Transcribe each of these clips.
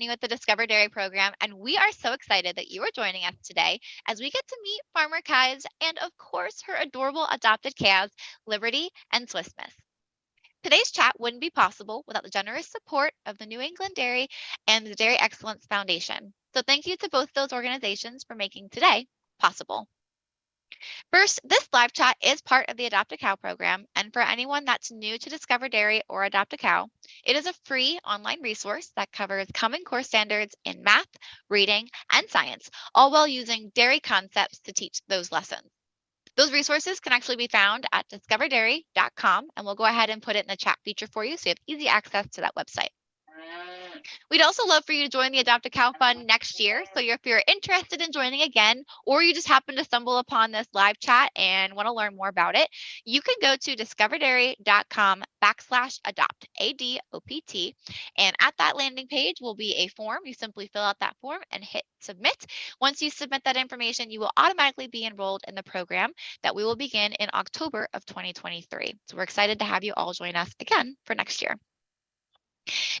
Brittany with the Discover Dairy program, and we are so excited that you are joining us today as we get to meet Farmer Kies and, of course, her adorable adopted calves, Liberty and Swiss Miss. Today's chat wouldn't be possible without the generous support of the New England Dairy and the Dairy Excellence Foundation. So thank you to both those organizations for making today possible. First, this live chat is part of the Adopt a Cow program, and for anyone that's new to Discover Dairy or Adopt a Cow, it is a free online resource that covers Common Core standards in math, reading, and science, all while using dairy concepts to teach those lessons. Those resources can actually be found at discoverdairy.com, and we'll go ahead and put it in the chat feature for you so you have easy access to that website. We'd also love for you to join the Adopt a Cow Fund next year. So if you're interested in joining again, or you just happen to stumble upon this live chat and want to learn more about it, you can go to discoverdairy.com/adopt, ADOPT. And at that landing page will be a form. You simply fill out that form and hit submit. Once you submit that information, you will automatically be enrolled in the program that we will begin in October of 2023. So we're excited to have you all join us again for next year.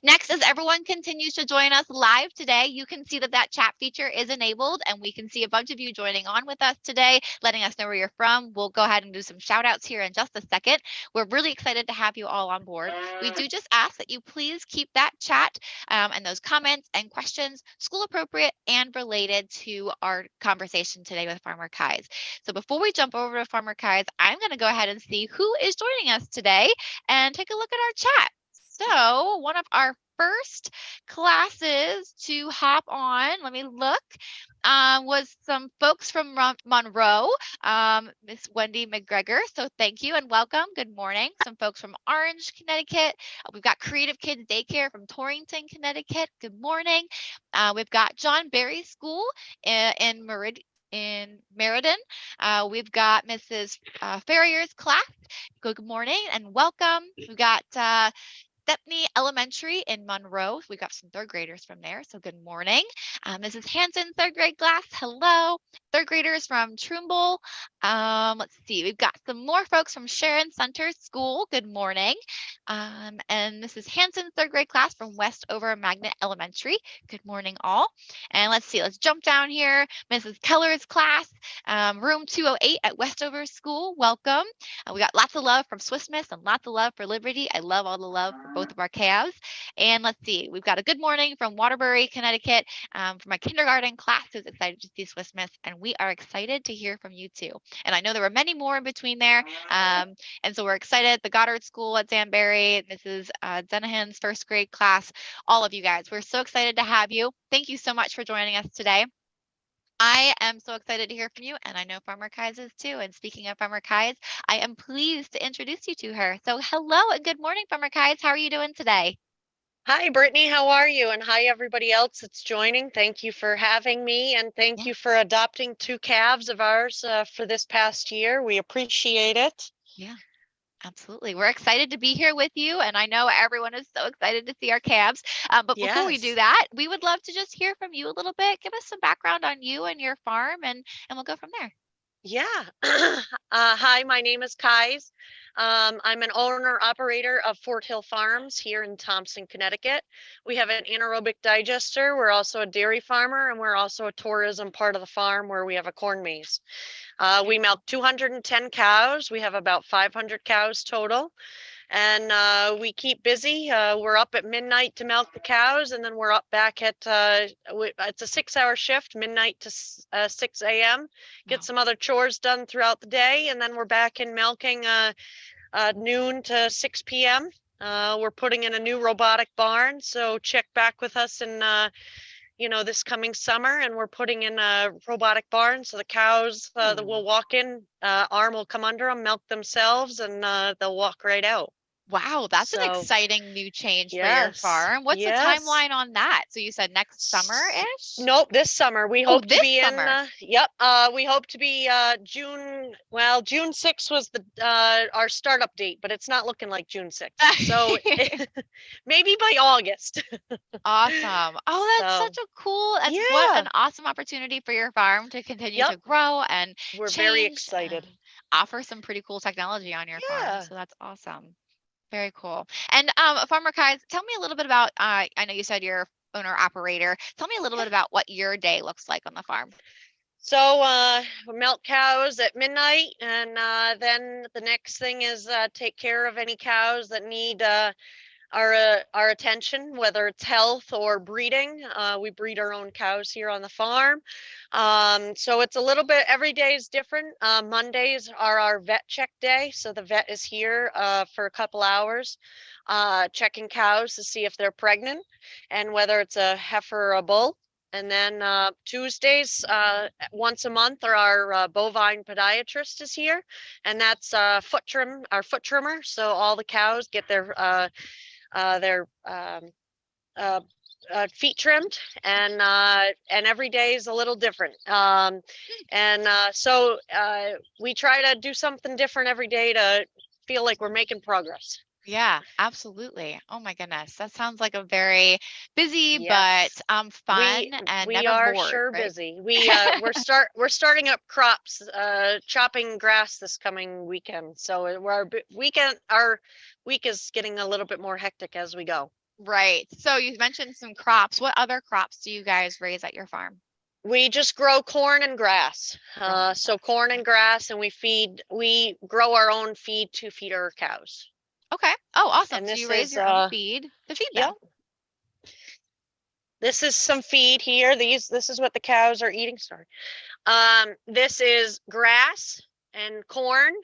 Next, as everyone continues to join us live today, you can see that that chat feature is enabled, and we can see a bunch of you joining on with us today, letting us know where you're from. We'll go ahead and do some shout outs here in just a second. We're really excited to have you all on board. We do just ask that you please keep that chat and those comments and questions school appropriate and related to our conversation today with Farmer Kies. So before we jump over to Farmer Kies, I'm going to go ahead and see who is joining us today and take a look at our chat. So one of our first classes to hop on, let me look, was some folks from Monroe, Miss Wendy McGregor. So thank you and welcome. Good morning. Some folks from Orange, Connecticut. We've got Creative Kids Daycare from Torrington, Connecticut. Good morning. We've got John Berry School in Meriden. We've got Mrs. Ferrier's class. Good morning and welcome. We've got Stepney Elementary in Monroe. We got some third graders from there, so good morning. Mrs. Hanson, third grade class, hello. Third graders from Trumbull. Let's see, we've got some more folks from Sharon Center School, good morning. And Mrs. Hanson, third grade class from Westover Magnet Elementary, good morning all. And let's see, let's jump down here. Mrs. Keller's class, room 208 at Westover School, welcome. We got lots of love from Swiss Miss and lots of love for Liberty. I love all the love for both of our calves. And let's see, we've got a good morning from Waterbury, Connecticut, from my kindergarten class who's excited to see Swiss Miss, and we are excited to hear from you too. And I know there were many more in between there, and so we're excited. The Goddard School at Danbury, Mrs. Zenahan's first grade class, all of you guys, we're so excited to have you. Thank you so much for joining us today. I am so excited to hear from you, and I know Farmer Kies is too. And speaking of Farmer Kies, I am pleased to introduce you to her. So hello and good morning, Farmer Kies. How are you doing today? Hi, Brittany. How are you? And hi, everybody else that's joining. Thank you for having me, and thank you for adopting 2 calves of ours for this past year. We appreciate it. Yeah. Absolutely. We're excited to be here with you, and I know everyone is so excited to see our calves. But before we do that, we would love to just hear from you a little bit. Give us some background on you and your farm, and we'll go from there. Yeah. Hi, my name is Kies. I'm an owner-operator of Fort Hill Farms here in Thompson, Connecticut. We have an anaerobic digester. We're also a dairy farmer, and we're also a tourism part of the farm where we have a corn maze. We milk 210 cows. We have about 500 cows total. And we keep busy. We're up at midnight to milk the cows, and then we're up back at, it's a 6-hour shift, midnight to 6 a.m. Get some other chores done throughout the day, and then we're back in milking noon to 6 p.m. We're putting in a new robotic barn, so check back with us in this coming summer, and we're putting in a robotic barn so the cows that will walk in, arm will come under them, milk themselves, and they'll walk right out. Wow, that's an exciting new change for your farm. What's the timeline on that? So you said next summer-ish? Nope, this summer. We hope to be in, we hope to be June 6th was our startup date, but it's not looking like June 6th. So maybe by August. Awesome. Oh, that's such a cool, what an awesome opportunity for your farm to continue to grow and we're very excited. Offer some pretty cool technology on your farm. So that's awesome. Very cool. And Farmer Kies, tell me a little bit about, I know you said you're owner operator. Tell me a little Yeah. bit about what your day looks like on the farm. So we milk cows at midnight, and then the next thing is take care of any cows that need our attention, whether it's health or breeding. We breed our own cows here on the farm. So it's a little bit, every day is different. Mondays are our vet check day. So the vet is here for a couple hours, checking cows to see if they're pregnant and whether it's a heifer or a bull. And then Tuesdays, once a month, are our bovine podiatrist is here, and that's foot trim, our foot trimmer. So all the cows get their uh, feet trimmed, and every day is a little different. So we try to do something different every day to feel like we're making progress. Yeah, absolutely. Oh my goodness. That sounds like a very busy but Yes. fun and We never are bored, sure right? busy. We're starting up crops, chopping grass this coming weekend. So our week is getting a little bit more hectic as we go. Right. So you mentioned some crops. What other crops do you guys raise at your farm? We just grow corn and grass. Corn and So grass. corn and Okay. grass, and we grow our own feed to feed our cows. Okay. Oh, awesome. And So you this raise is your own feed to feed yep, them. this is some feed here. This is what the cows are eating. Sorry. This is grass and corn.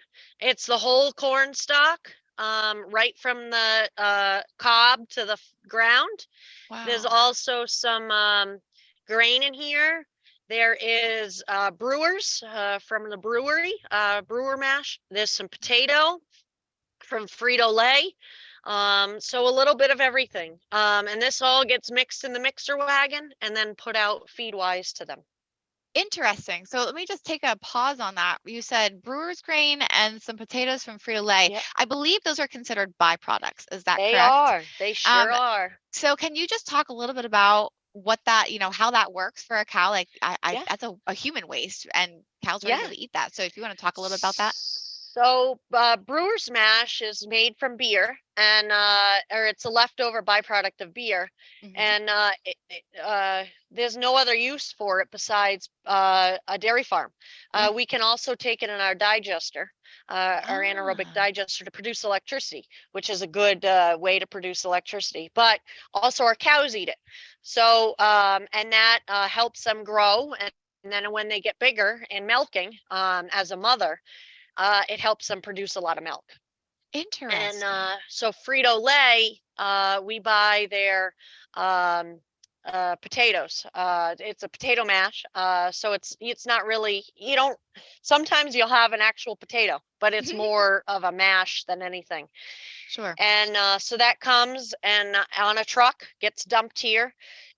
It's the whole corn stalk, right from the cob to the ground. There's Wow. also some grain in here. There is brewers from the brewery, brewer mash. There's some potato from Frito-Lay. So a little bit of everything. And this all gets mixed in the mixer wagon and then put out feed-wise to them. Interesting. So let me just take a pause on that. You said brewer's grain and some potatoes from Frito-Lay. Yep, I believe those are considered byproducts. Is that they correct? are. They sure Um, are. so can you just talk a little bit about what that, how that works for a cow? Like I Yeah, that's a human waste and cows aren't able yeah. to eat that. So if you want to talk a little bit about that. So brewer's mash is made from beer, and or it's a leftover byproduct of beer, Hmm. and there's no other use for it besides a dairy farm. Yeah. We can also take it in our digester, our anaerobic Ah, digester, to produce electricity, which is a good way to produce electricity. But also our cows eat it, so and that helps them grow, and then when they get bigger and milking, as a mother, it helps them produce a lot of milk. And interesting. so Frito-Lay, we buy their um, potatoes. It's a potato mash, so it's not really, you don't. Sometimes you'll have an actual potato, but it's more of a mash than anything. Sure. And so that comes and on a truck, gets dumped here.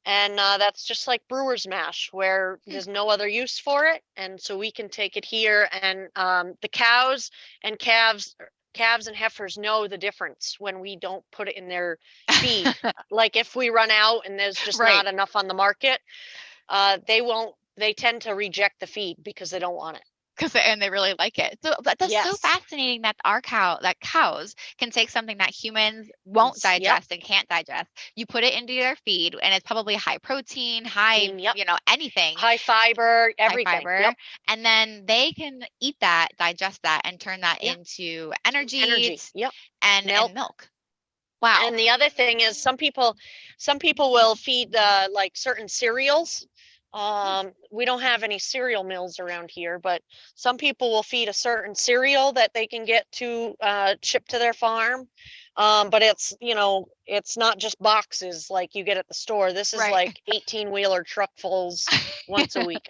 And that's just like brewer's mash, where Hmm. there's no other use for it. And so we can take it here, and the cows and calves and heifers know the difference when we don't put it in their feed. Like if we run out and there's just Right. not enough on the market, they won't, they tend to reject the feed because they don't want it. Because and they really like it. So that's so Yes. fascinating that that cows can take something that humans won't Yep. digest and can't digest. You put it into their feed and it's probably high protein, high, Yep. anything, High fiber, high everything. fiber, Yep. and then they can eat that, digest that, and turn that Yeah. into energy Energy. Yep. and Milk. milk. Wow. And the other thing is some people will feed like certain cereals. Hmm. We don't have any cereal mills around here, but some people will feed a certain cereal that they can get to ship to their farm. But it's not just boxes like you get at the store. This is Right. like 18-wheeler truckfuls once a week.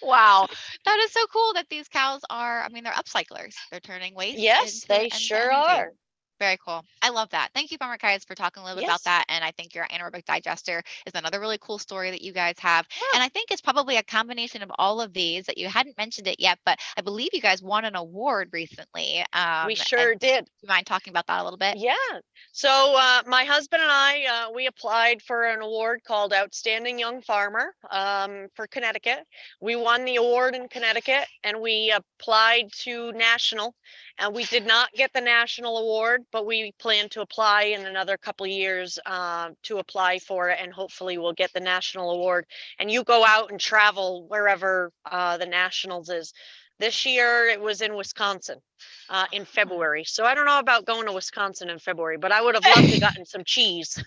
Wow. That is so cool that these cows are, I mean, they're upcyclers. They're turning waste Yes, they into sure energy. are. Very cool. I love that. Thank you, Farmer Kies, for talking a little bit about Yes. that. And I think your anaerobic digester is another really cool story that you guys have. Yeah, And I think it's probably a combination of all of these that you hadn't mentioned it yet, but I believe you guys won an award recently. we And sure do did. you mind talking about that a little bit? Yeah. So my husband and I, we applied for an award called Outstanding Young Farmer for Connecticut. We won the award in Connecticut, and we applied to national, and we did not get the national award, but we plan to apply in another couple of years to apply for it, and hopefully we'll get the national award. And you go out and travel wherever the nationals is. This year it was in Wisconsin in February. So I don't know about going to Wisconsin in February, but I would have loved to gotten some cheese.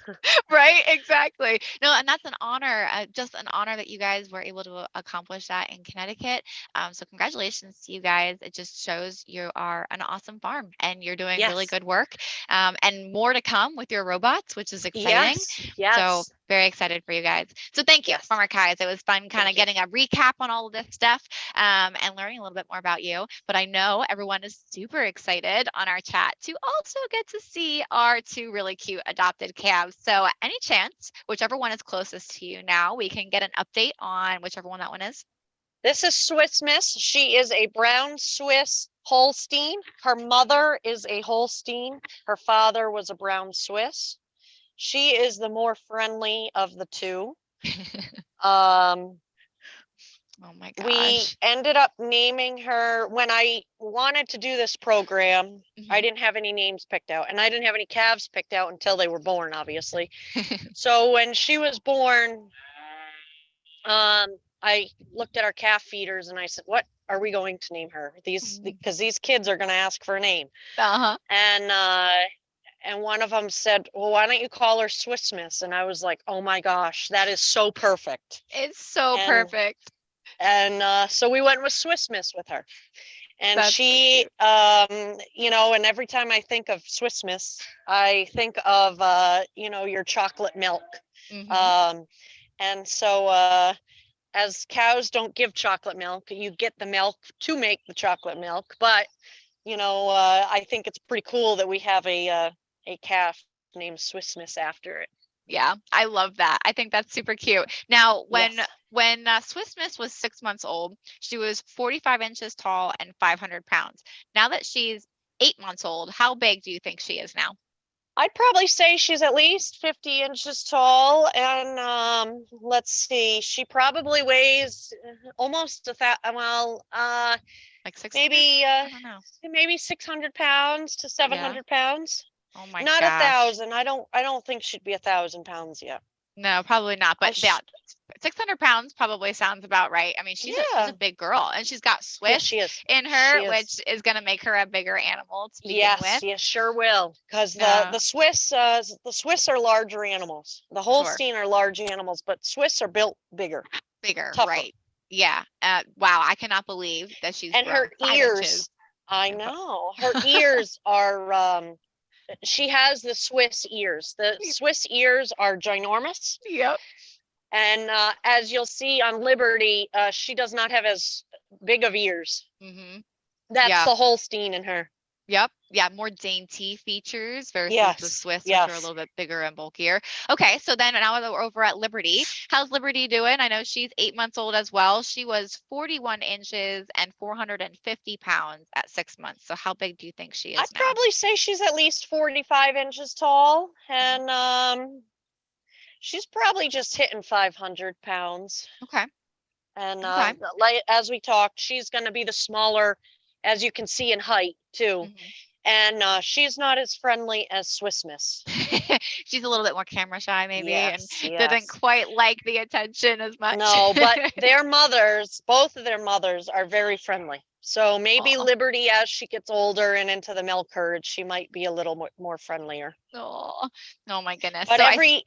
Right, exactly. No, and that's an honor, just an honor that you guys were able to accomplish that in Connecticut. So congratulations to you guys. It just shows you are an awesome farm and you're doing really Yes. good work. And more to come with your robots, which is exciting. Yes. So Yes. very excited for you guys. So thank you, Yes. Farmer Kies. It was fun kind Thank of you. getting a recap on all of this stuff and learning a little bit more about you. But I know everyone is super excited on our chat to also get to see our two really cute adopted calves. So any chance, whichever one is closest to you now, we can get an update on whichever one that one is. This is Swiss Miss. She is a brown Swiss Holstein. Her mother is a Holstein. Her father was a brown Swiss. She is the more friendly of the two. Um, Oh my we gosh. ended up naming her when I wanted to do this program. I Mhm. didn't have any names picked out, and I didn't have any calves picked out until they were born, obviously. So when she was born, I looked at our calf feeders and I said, "What are we going to name her? These because these kids are going to ask for a name." Uh-huh. And one of them said, "Well, why don't you call her Swiss Miss?" And I was like, "Oh my gosh, that is so perfect." It's so And perfect. so we went with Swiss Miss with her. And That's so she, cute. and every time I think of Swiss Miss, I think of, your chocolate milk. Hmm. Um, and so as cows don't give chocolate milk, you get the milk to make the chocolate milk. But, I think it's pretty cool that we have a calf named Swiss Miss after it. Yeah, I love that. I think that's super cute. Now, when Yes. when Swiss Miss was 6 months old, she was 45 inches tall and 500 pounds. Now that she's 8 months old, how big do you think she is now? I'd probably say she's at least 50 inches tall, and let's see, she probably weighs almost Like 600? maybe I don't know. 600 pounds to Yeah. 700 pounds. Oh my Not a gosh. thousand. I don't think she'd be 1,000 pounds yet. No, probably not. I But yeah, sh 600 pounds probably sounds about right. I mean, she's a Yeah. big girl and she's got Yeah, Swiss she is. in She her, is. which is going to make her a bigger animal to begin Yes, with. yes, sure will. Because the Uh, the Swiss are larger animals. The sure. Holstein are large animals, but Swiss are built bigger, Bigger, tougher. right. Yeah. Wow, I cannot believe that she's And grown her 5 inches. ears, I And know, her ears are, she has the Swiss ears. The Swiss ears are ginormous. Yep. And as you'll see on Liberty, she does not have as big of ears. Hmm. That's Yeah. the Holstein in her. Yep. Yeah. More dainty features versus the Yes, Swiss, which are a yes. little bit bigger and bulkier. Okay. So then now that we're over at Liberty, how's Liberty doing? I know she's 8 months old as well. She was 41 inches and 450 pounds at 6 months. So how big do you think she is I'd now? probably say she's at least 45 inches tall, Mhm. and she's probably just hitting 500 pounds. Okay. And Okay. like as we talked, she's going to be the smaller, as you can see in height too. Mhm. And she's not as friendly as Swiss Miss. She's a little bit more camera shy, maybe, and Yes, doesn't yes. quite like the attention as much. No, but their mothers, both of their mothers, are very friendly. So maybe Oh, Liberty, as she gets older and into the milk herd, she might be a little more friendlier. oh, oh my goodness. But So I,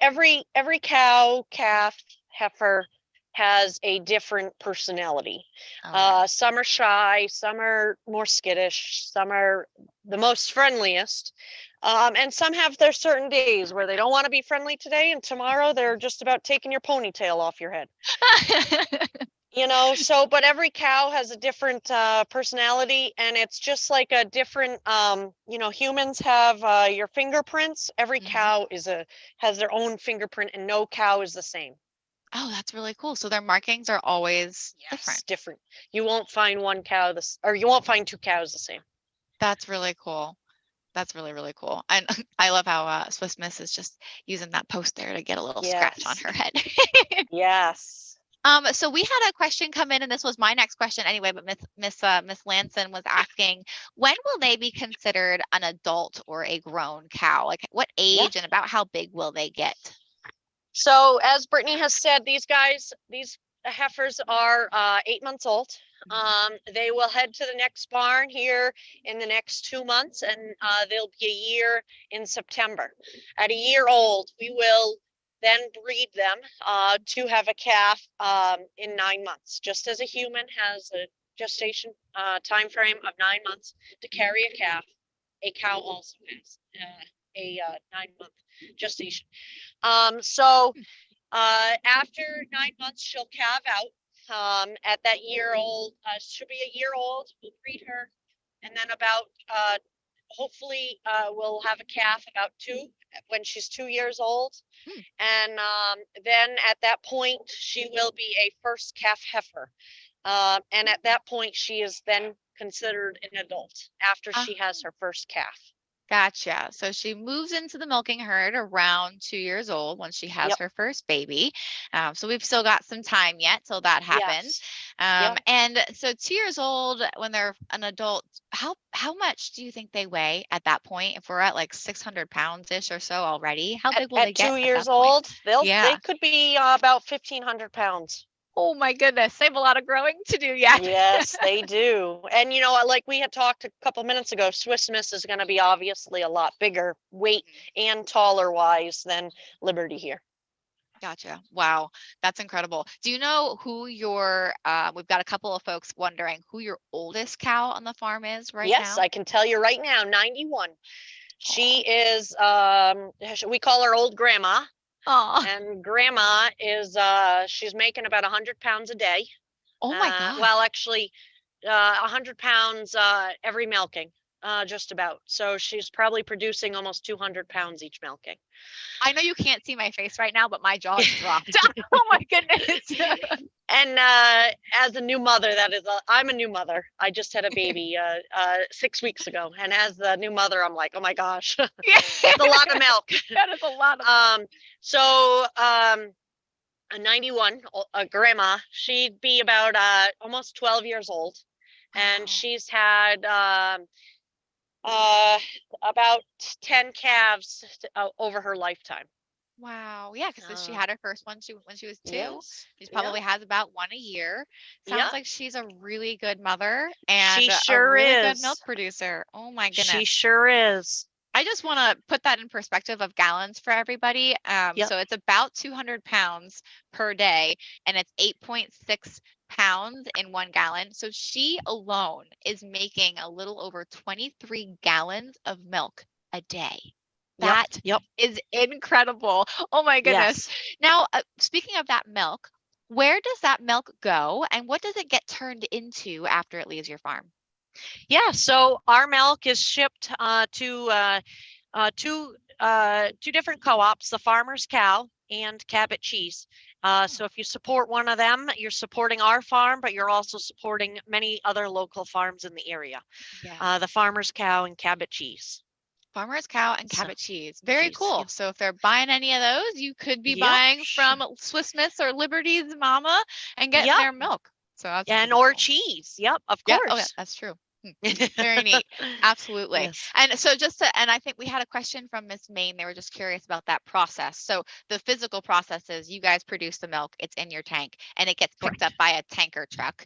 every cow, calf, heifer has a different personality. oh yeah. Some are shy, some are more skittish, some are the most friendliest, and some have their certain days where they don't want to be friendly today, and tomorrow they're just about taking your ponytail off your head. So but every cow has a different personality, and it's just like a different, humans have your fingerprints. Every Mhm. cow has their own fingerprint, and no cow is the same. Oh, that's really cool. So their markings are always different. Yes, different. You won't find one cow or you won't find two cows the same. That's really cool. That's really, really cool. And I love how Swiss Miss is just using that post there to get a little scratch on Yes, her head. yes. So we had a question come in, and this was my next question anyway, but Miss Lanson was asking, when will they be considered an adult or a grown cow? Like what age and Yes. about how big will they get? So as Brittany has said, these heifers are 8 months old. They will head to the next barn here in the next 2 months, and they'll be a year in September. At a year old, we will then breed them to have a calf in 9 months, just as a human has a gestation time frame of 9 months to carry a calf. A cow also has a 9 month gestation. So after 9 months, she'll calve out. At that year old, she'll be a year old. We'll breed her, and then about hopefully we'll have a calf about two when she's 2 years old, Hmm. and then at that point she will be a first calf heifer, and at that point she is then considered an adult after Uh, she has her first calf. Gotcha. So she moves into the milking herd around 2 years old when she has Yep. her first baby. So we've still got some time yet till that happens. Yes. Yep. And so 2 years old when they're an adult, how much do you think they weigh at that point? If we're at like 600 pounds ish or so already, how big will they At get two at that years point? old, they Yeah. could be about 1,500 pounds. Oh my goodness, they have a lot of growing to do yet. Yes, they do. And like we had talked a couple minutes ago, Swiss Miss is going to be obviously a lot bigger weight and taller wise than Liberty here. Gotcha. Wow, that's incredible. Do you know who we've got a couple of folks wondering who your oldest cow on the farm is right Yes, now? I can tell you right now, 91. She Oh, is we call her old grandma, oh, and grandma is she's making about 100 pounds a day. oh my gosh. Well, actually 100 pounds every milking, just about. So she's probably producing almost 200 pounds each milking. I know you can't see my face right now, but my jaw's dropped. Oh my goodness. And as a new mother, I'm a new mother. I just had a baby 6 weeks ago, and as the new mother, I'm like, oh my gosh, Yeah, that's a lot of milk. that is a lot of milk. um, so a 91, a grandma, she'd be about almost 12 years old, and Wow. she's had uh, about 10 calves over her lifetime. Wow. Yeah, because she Uh, had her first one when she was two. yes, She yeah, probably has about one a year. Sounds yeah, like she's a really good mother she and a sure really good milk is. producer. Oh my She goodness. sure is. I just want to put that in perspective of gallons for everybody. Yep, So it's about 200 pounds per day, and it's 8.6 pounds in 1 gallon. So she alone is making a little over 23 gallons of milk a day. yep, That yep, is incredible. Oh my goodness. yes. Now, speaking of that milk, where does that milk go and what does it get turned into after it leaves your farm? Yeah, so our milk is shipped to two different co-ops, the Farmer's Cow and Cabot Cheese. So Oh, if you support one of them, you're supporting our farm, but you're also supporting many other local farms in the area. yeah. The Farmer's Cow and Cabot Cheese. Farmer's Cow and So Cabot cheese. Very cheese, cool. yep, So if they're buying any of those, you could be yep, buying from Swiss Miss or Liberty's Mama and getting yep, their milk. So that's and pretty or cool. cheese, yep, of Yeah. Oh, yeah, course. that's true. Hmm. Very neat. Absolutely. Yes, And so and I think we had a question from Miss Main. They were just curious about that process. So the physical process is you guys produce the milk, it's in your tank, and it gets picked up correct, by a tanker truck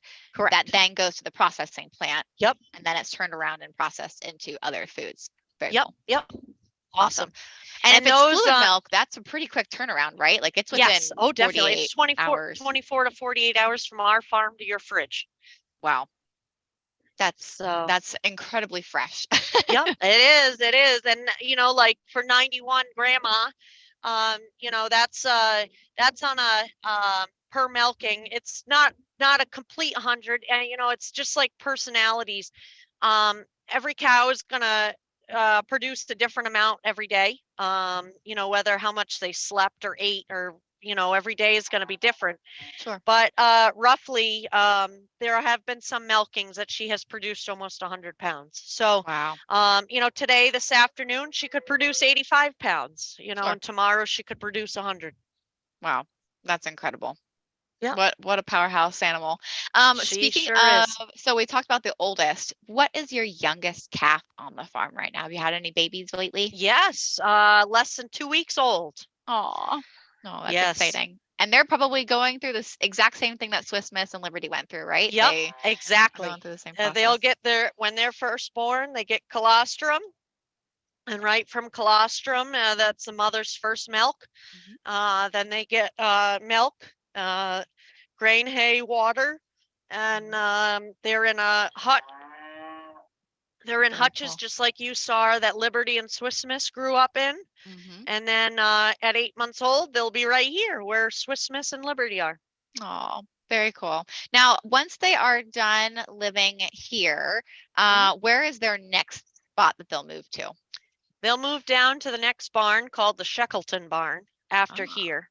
that correct. then goes to the processing plant, Yep, and then it's turned around and processed into other foods. Very yep, cool. yep. Awesome. Awesome. And if And it's those fluid milk, that's a pretty quick turnaround, right? Like it's yes, within oh definitely. It's 48 24 hours. 24 to 48 hours from our farm to your fridge. Wow. That's So that's incredibly fresh. yep, it is. And like for 91 grandma, that's on a per milking. It's not a complete 100, and it's just like personalities. Every cow is gonna produce a different amount every day. Whether how much they slept or ate, or every day is going to be different. Sure. But roughly, there have been some milkings that she has produced almost 100 pounds. So, Wow. today, this afternoon, she could produce 85 pounds, Sure. and tomorrow she could produce 100. Wow. That's incredible. Yep. What a powerhouse animal. She Speaking sure of, is. so we talked about the oldest. What is your youngest calf on the farm right now? Have you had any babies lately? Yes, less than 2 weeks old. Aw. Oh, that's Yes. exciting. And they're probably going through this exact same thing that Swiss Miss and Liberty went through, right? Yep, They are going exactly. through the same They'll process. get when they're first born, they get colostrum, and right from colostrum, that's the mother's first milk. Mhm. Then they get milk, uh, grain, hay, water, and Mhm. they're in Very hutches cool. just like you saw that Liberty and Swiss Miss grew up in. Hmm. And then at 8 months old, they'll be right here where Swiss Miss and Liberty are. Oh, very cool. Now, once they are done living here, Mhm. where is their next spot that they'll move to? They'll move down to the next barn called the Shackleton barn after Ah, here.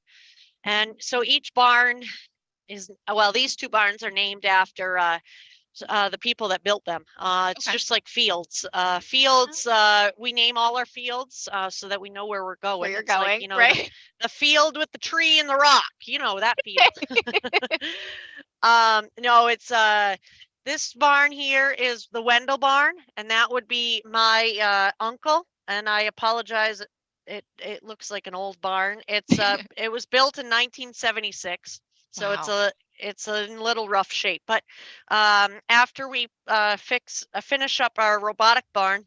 And so each barn well, these two barns are named after the people that built them. It's okay. just like fields. Ah, We name all our fields so that we know where we're where going. you're It's like, going, right? the field with the tree and the rock, that field. No, it's this barn here is the Wendell barn, and that would be my uncle. And I apologize. It looks like an old barn. It was built in 1976, so Wow. it's a little rough shape. But after we finish up our robotic barn,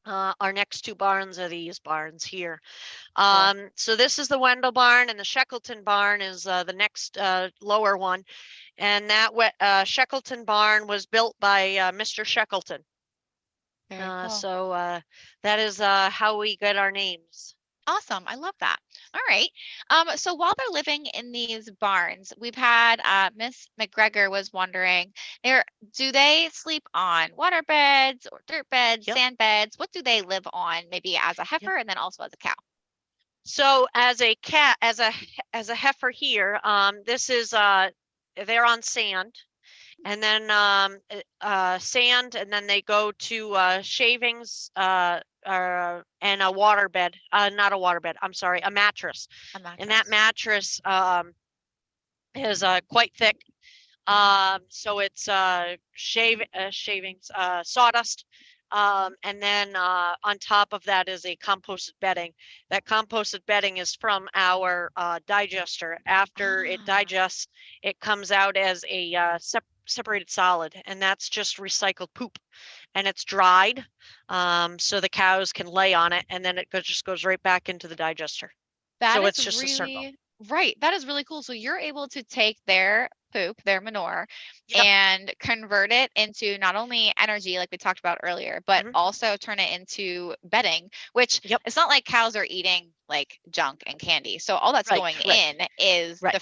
Hmm. our next two barns are these barns here. Cool. So this is the Wendell barn, and the Shackleton barn is the next lower one. And that Shackleton barn was built by Mr. Shackleton. Very cool. That is how we get our names. Awesome. I love that. All right. So while they're living in these barns, we've had Miss McGregor was wondering, there, do they sleep on water beds or dirt beds, Yep. sand beds? What do they live on, maybe as a Yep. heifer and then also as a cow? So as a cat, as a heifer here, this is they're on sand, and then sand, and then they go to shavings and a water bed, not a water bed, I'm sorry, a mattress. A And that mattress. mattress is quite thick. So it's shavings, sawdust. Mhm. And then on top of that is a composted bedding. That composted bedding is from our digester. After it Ah, digests, it comes out as a separated solid, and that's just recycled poop. And it's dried, so the cows can lay on it, and then just goes right back into the digester. that So is it's just a circle. really right. That is really cool. So you're able to take their poop, their manure, Yep. and convert it into not only energy, like we talked about earlier, but Hmm. also turn it into bedding, which Yep. it's not like cows are eating like junk and candy. So all that's Right. going Right. in is Right. the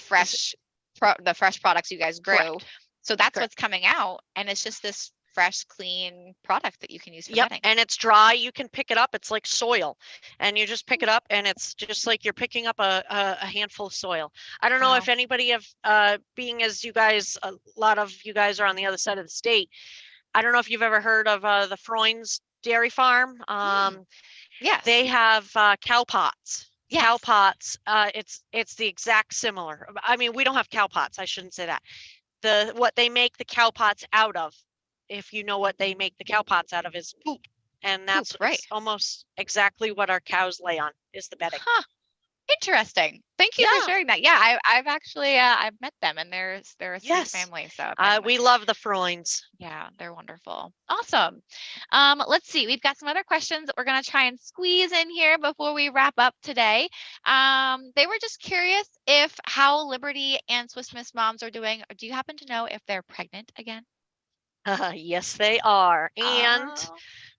the fresh products you guys grew. Correct. So that's Correct. what's coming out, and it's just this fresh, clean product that you can use for Yep, bedding. and it's dry. You can pick it up. It's like soil, and you just pick it up, and it's just like you're picking up a handful of soil. I don't know if Wow. anybody have, being as you guys, a lot of you guys are on the other side of the state. I don't know if you've ever heard of the Freund's Dairy Farm. Mm, They yes. have cow pots. Cow Yes. pots. It's the exact similar. I mean, we don't have cow pots. I shouldn't say that. What they make the cow pots out of, if you know what they make the cow pots out of, is poop. And Poop, that's right. it's almost exactly what our cows lay on is the bedding. Huh. Interesting. Thank you for Yeah. sharing that. Yeah, I've actually I've met them and they're a sweet Yes. family. So I've been We love the Freunds. yeah, they're wonderful. Awesome. Let's see. We've got some other questions that we're gonna try and squeeze in here before we wrap up today. They were just curious if how Liberty and Swiss Miss moms are doing. Do you happen to know if they're pregnant again? Yes, they are. And Oh.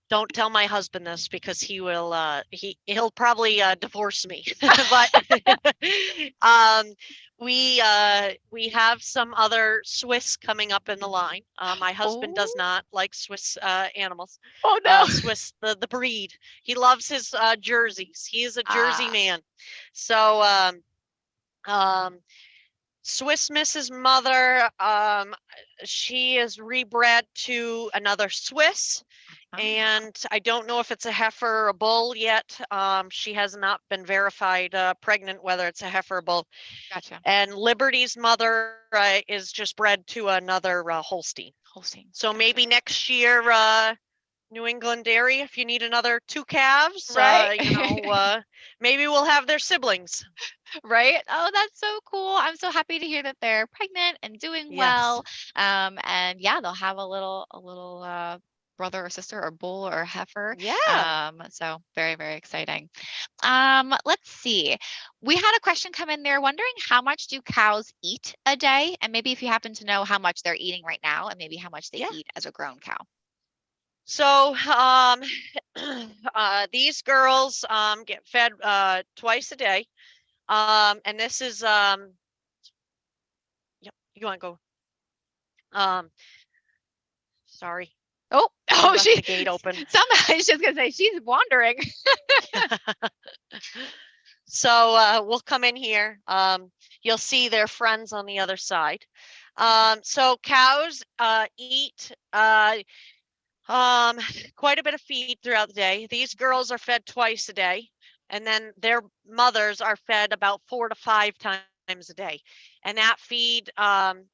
don't tell my husband this because he'll probably divorce me. But um we have some other Swiss coming up in the line. My husband does Oh. not like Swiss animals. Oh no. Swiss, the breed. He loves his jerseys. He is a Jersey Ah. man. So um Swiss Miss's mother, she is rebred to another Swiss, Ah, and I don't know if it's a heifer or a bull yet. She has not been verified pregnant, whether it's a heifer or bull. gotcha. And Liberty's mother is just bred to another Holstein. Holstein. So maybe Gotcha. next year, New England Dairy, if you need another two calves, Right? maybe we'll have their siblings. Right? Oh, that's so cool. I'm so happy to hear that they're pregnant and doing Yes. well. And yeah, they'll have a little brother or sister or bull or heifer. Yeah. So very, very exciting. Let's see. We had a question come in there wondering how much do cows eat a day? And maybe if you happen to know how much they're eating right now and maybe how much they Yeah. eat as a grown cow. So these girls get fed twice a day. And this is yep, you want to go? Um, sorry, Oh, I oh, left the gate open. somehow I was just gonna say she's wandering. So we'll come in here. You'll see their friends on the other side. So cows eat um, quite a bit of feed throughout the day. These girls are fed twice a day, and then their mothers are fed about 4 to 5 times a day. And that feed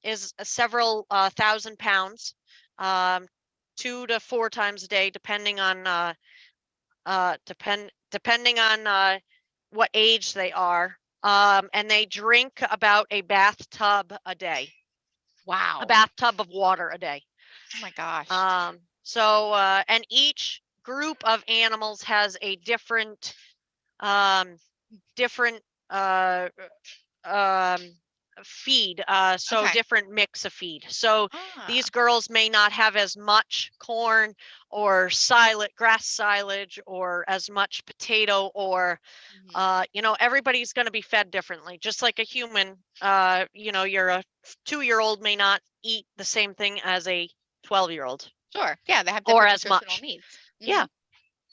is several thousand pounds, um, 2 to 4 times a day, depending on what age they are. And they drink about a bathtub a day, a Wow. bathtub of water a day. Oh my gosh. And each group of animals has a um, different uh, um, feed, so Okay. different mix of feed. So Ah. these girls may not have as much corn or grass silage or as much potato or Mhm. everybody's going to be fed differently, just like a human. You're a 2-year-old may not eat the same thing as a 12-year-old Sure. Yeah, they have or different as nutritional much. needs. Yeah.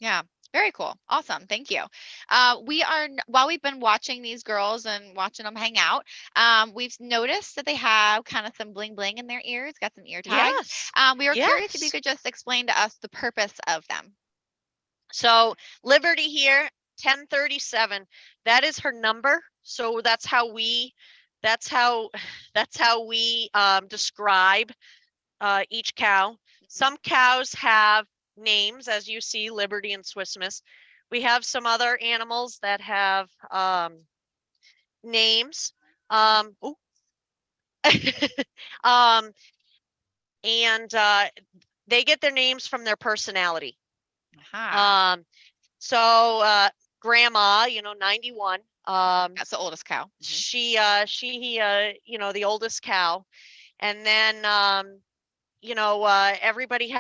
Yeah, very cool. Awesome. Thank you. While we've been watching these girls and watching them hang out, we've noticed that they have kind of some bling bling in their ears, got some ear tags. Yes. We were curious if you Yes. could just explain to us the purpose of them. So Liberty here, 1037. That is her number. So that's how that's how we describe each cow. Mhm. Some cows have names, as you see, Liberty and Swiss Miss. We have some other animals that have names. Ooh. um, and they get their names from their personality. Aha. Um, so grandma, 91. That's the oldest cow. The oldest cow. And then everybody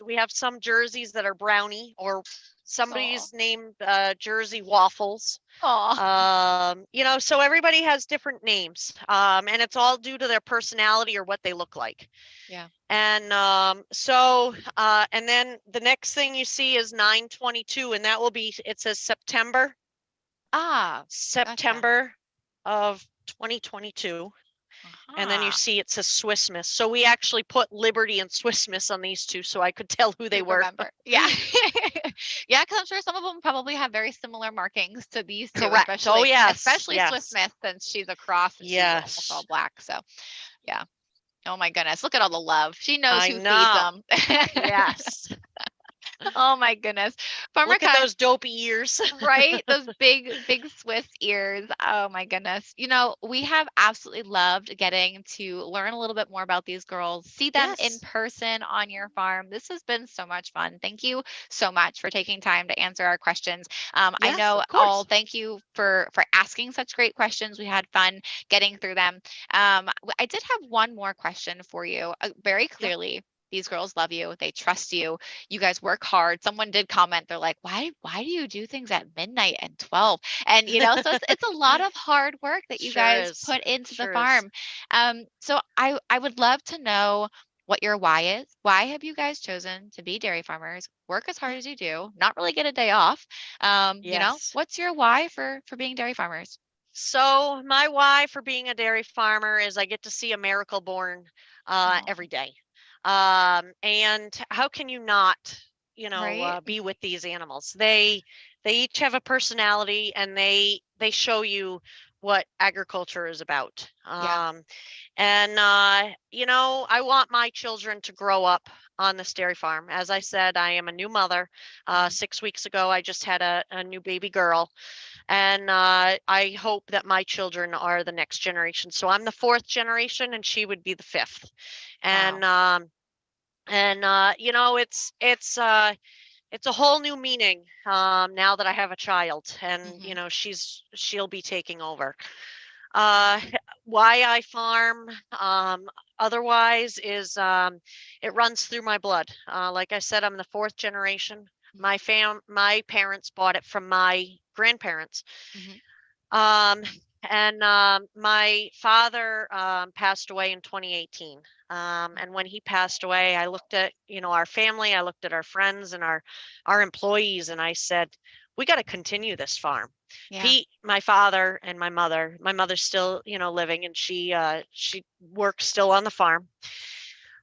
we have some jerseys that are brownie, or Oh. somebody's named Jersey Waffles. Oh. So everybody has different names, and it's all due to their personality or what they look like. Yeah. And and then the next thing you see is 922, and it says Ah, gotcha. September of 2022. And then you Aha. see it says Swiss Miss. So we actually put Liberty and Swiss Miss on these two so I could tell who they To were. remember. Yeah. Yeah, because I'm sure some of them probably have very similar markings to these two, Correct. Oh, especially yes. especially Swiss Yes. Miss since she's a cross and she's almost all Yes. black. So yeah. Oh my goodness. Look at all the love. She knows I who feeds know. them. Yes. Oh my goodness. Farmer Look at Kai, those dopey ears. right? Those big, big Swiss ears. Oh my goodness. We have absolutely loved getting to learn a little bit more about these girls, see them in Yes. person on your farm. This has been so much fun. Thank you so much for taking time to answer our questions. I Yes, know of all, course. thank you for asking such great questions. We had fun getting through them. I did have one more question for you. Very Yep. clearly, these girls love you. They trust you. You guys work hard. Someone did comment, they're like, why do you do things at midnight and 12? And so it's a lot of hard work that you Sure guys is. put into the Sure is. farm. So I would love to know what your why is. Why have you guys chosen to be dairy farmers, work as hard as you do, not really get a day off? Yes. What's your why for being dairy farmers? So my why for being a dairy farmer is I get to see a miracle born Oh, every day. And how can you not? Right? be with these animals. They each have a personality, and they show you what agriculture is about. Yeah. And I want my children to grow up on this dairy farm. As I said, I am a new mother. Mhm. 6 weeks ago, I just had a new baby girl, and I hope that my children are the next generation. So I'm the fourth generation, and she would be the fifth. Wow. And it's a whole new meaning now that I have a child, and Mhm. she'll be taking over. Yeah. Uh, why I farm, otherwise, is it runs through my blood. Like I said, I'm the fourth generation. Mhm. My parents bought it from my grandparents. Mhm. Um, and my father passed away in 2018. And when he passed away, I looked at our family, I looked at our friends and our employees, and I said, we got to continue this farm. Yeah. Pete, my father, and my mother's still living, and she works still on the farm.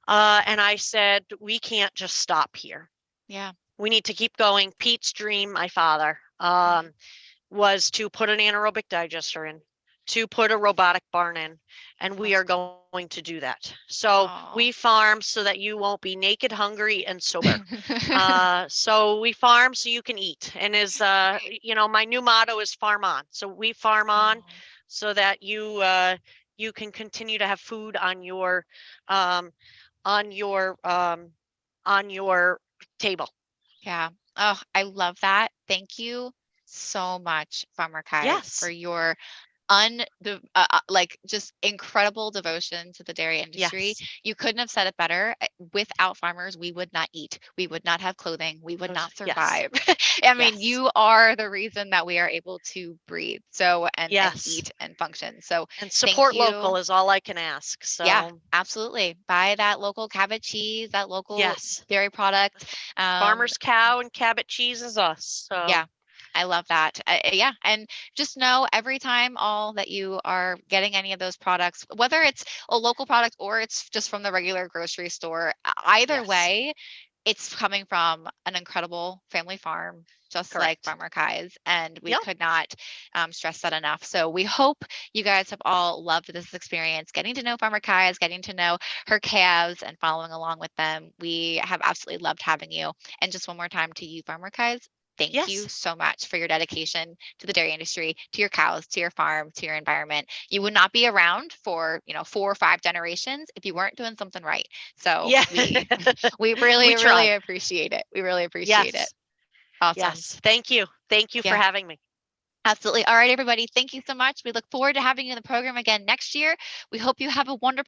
And I said, we can't just stop here. Yeah. We need to keep going. Pete's dream, my father, Mhm. was to put an anaerobic digester in, to put a robotic barn in, and we are That's going to do that. So we oh. farm so that you won't be naked, hungry, and sober. So we farm so you can eat, and Right. my new motto is farm on. So we farm on Oh. so that you can continue to have food um, on your on your table. Yeah. Oh, I love that. Thank you so much, Farmer Kies, for Yes, your like just incredible devotion to the dairy industry. yes, You couldn't have said it better. Without farmers, we would not eat. We would not have clothing. We would not yes, survive. I mean, yes. you are the reason that we are able to breathe, so and Yes. eat and function. So And thank support you. local is all I can ask. Yeah, So, absolutely. Buy that local cabbage cheese, that local yes, dairy product. farmer's cow and Cabot cheese is us. So, Yeah, I love that. Yeah, and just know every time all that you are getting any of those products, whether it's a local product or it's just from the regular grocery store, either yes, way, it's coming from an incredible family farm, just like correct. Farmer Kai's, and we Yep. could not stress that enough. So we hope you guys have all loved this experience, getting to know Farmer Kai's, getting to know her calves, and following along with them. We have absolutely loved having you. And just one more time to you, Farmer Kai's. Thank you Yes. so much for your dedication to the dairy industry, to your cows, to your farm, to your environment. You would not be around for, 4 or 5 generations if you weren't doing something right. So Yeah. we We really, really try. appreciate it. We really appreciate it. Yes. Awesome. Yes. Thank you. Thank you for Yeah, having me. absolutely. All right, everybody. Thank you so much. We look forward to having you in the program again next year. We hope you have a wonderful